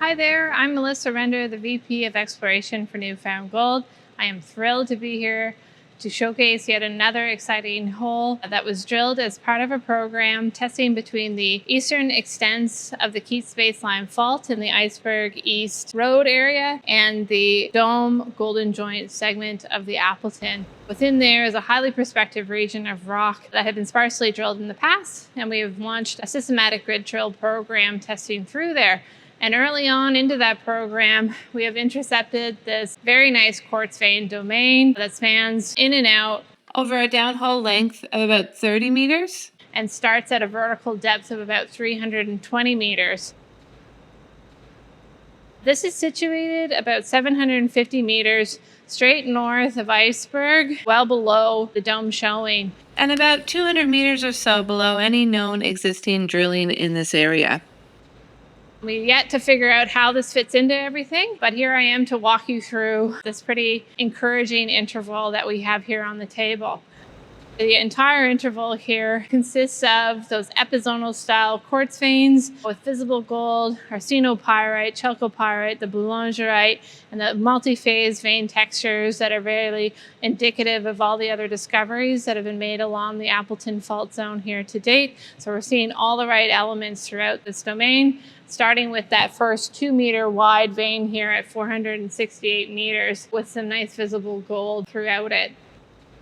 Hi there, I'm Melissa Render, the VP of Exploration for Newfound Gold. I am thrilled to be here to showcase yet another exciting hole that was drilled as part of a program testing between the eastern extents of the Keats Baseline Fault in the Iceberg East Road area and the Dome Golden Joint segment of the Appleton. Within there is a highly prospective region of rock that had been sparsely drilled in the past, and we have launched a systematic grid drill program testing through there. And early on into that program, we have intercepted this very nice quartz vein domain that spans in and out over a downhole length of about 30 meters and starts at a vertical depth of about 320 meters. This is situated about 750 meters straight north of Iceberg, well below the dome showing, and about 200 meters or so below any known existing drilling in this area. We've yet to figure out how this fits into everything, but here I am to walk you through this pretty encouraging interval that we have here on the table. The entire interval here consists of those epizonal style quartz veins with visible gold, arsenopyrite, chalcopyrite, the boulangerite, and the multi-phase vein textures that are very indicative of all the other discoveries that have been made along the Appleton Fault Zone here to date. So we're seeing all the right elements throughout this domain, starting with that first 2-meter wide vein here at 468 meters with some nice visible gold throughout it.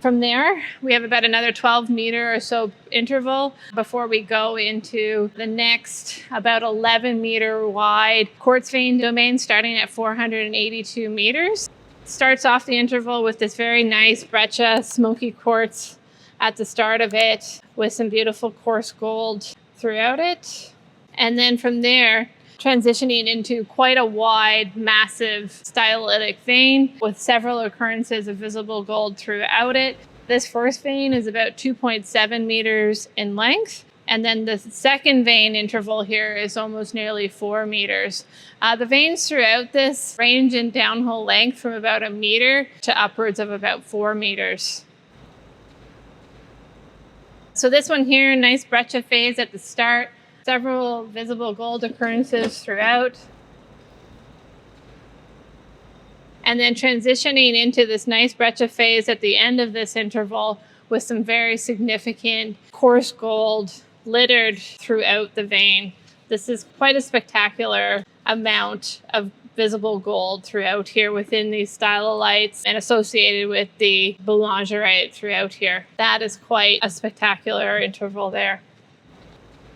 From there, we have about another 12-meter or so interval before we go into the next about 11-meter wide quartz vein domain starting at 482 meters. Starts off the interval with this very nice breccia smoky quartz at the start of it with some beautiful coarse gold throughout it. And then from there, transitioning into quite a wide, massive stylitic vein with several occurrences of visible gold throughout it. This first vein is about 2.7 meters in length. And then the second vein interval here is almost nearly 4 meters. The veins throughout this range in downhole length from about 1 meter to upwards of about 4 meters. So this one here, nice breccia phase at the start. Several visible gold occurrences throughout. And then transitioning into this nice breccia phase at the end of this interval with some very significant coarse gold littered throughout the vein. This is quite a spectacular amount of visible gold throughout here within these stylolites and associated with the boulangerite throughout here. That is quite a spectacular interval there.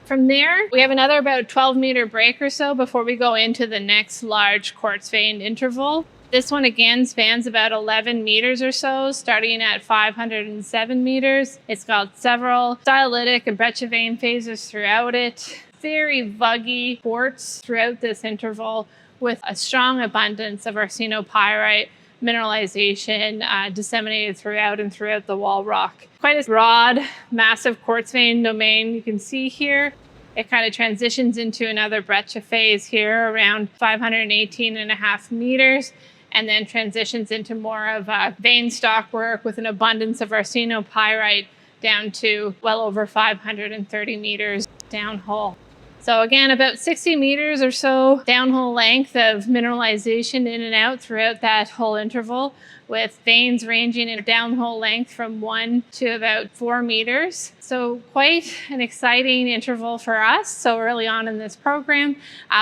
From there, we have another about 12-meter break or so before we go into the next large quartz vein interval. This one again spans about 11 meters or so, starting at 507 meters. It's got several stylitic and breccia vein phases throughout it. Very vuggy quartz throughout this interval with a strong abundance of arsenopyrite mineralization disseminated throughout the wall rock. Quite a broad, massive quartz vein domain you can see here. It kind of transitions into another breccia phase here around 518.5 meters, and then transitions into more of a vein stock work with an abundance of arsenopyrite down to well over 530 meters downhole. So again, about 60 meters or so downhole length of mineralization in and out throughout that whole interval, with veins ranging in downhole length from 1 to about 4 meters. So quite an exciting interval for us so early on in this program,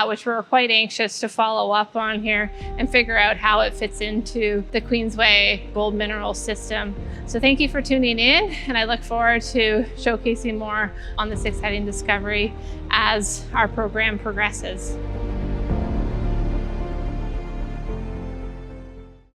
which we're quite anxious to follow up on here and figure out how it fits into the Queensway gold mineral system. So thank you for tuning in, and I look forward to showcasing more on this exciting discovery as our program progresses.